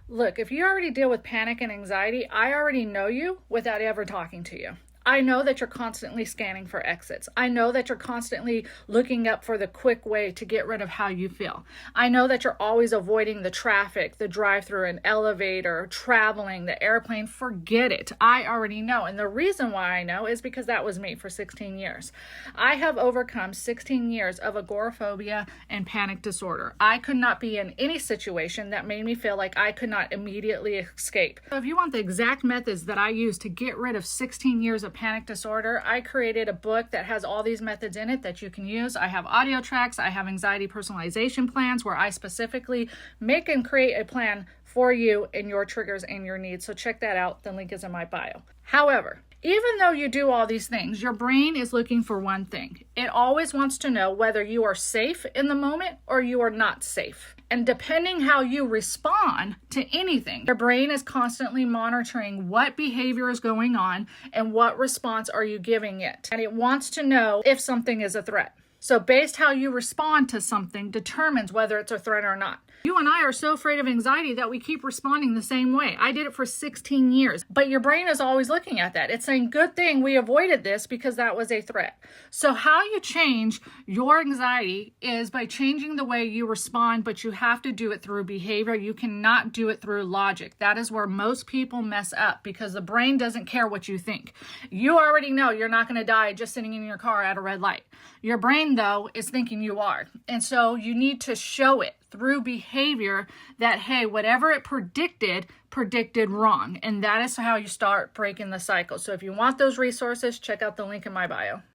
Look, if you already deal with panic and anxiety, I already know you without ever talking to you. I know that you're constantly scanning for exits. I know that you're constantly looking up for the quick way to get rid of how you feel. I know that you're always avoiding the traffic, the drive-through, an elevator, traveling, the airplane. Forget it. I already know. And the reason why I know is because that was me for 16 years. I have overcome 16 years of agoraphobia and panic disorder. I could not be in any situation that made me feel like I could not immediately escape. So if you want the exact methods that I use to get rid of 16 years of panic disorder, I created a book that has all these methods in it that you can use. I have audio tracks, I have anxiety personalization plans where I specifically make and create a plan for you and your triggers and your needs. So check that out. The link is in my bio. However, even though you do all these things, your brain is looking for one thing. It always wants to know whether you are safe in the moment or you are not safe. And depending how you respond to anything, your brain is constantly monitoring what behavior is going on and what response are you giving it. And it wants to know if something is a threat. So based how you respond to something determines whether it's a threat or not. You and I are so afraid of anxiety that we keep responding the same way. I did it for 16 years, but your brain is always looking at that. It's saying, good thing we avoided this because that was a threat. So how you change your anxiety is by changing the way you respond, but you have to do it through behavior. You cannot do it through logic. That is where most people mess up because the brain doesn't care what you think. You already know you're not going to die just sitting in your car at a red light. Your brain, though, is thinking you are. And so you need to show it through behavior that, hey, whatever it predicted wrong. And that is how you start breaking the cycle. So if you want those resources, check out the link in my bio.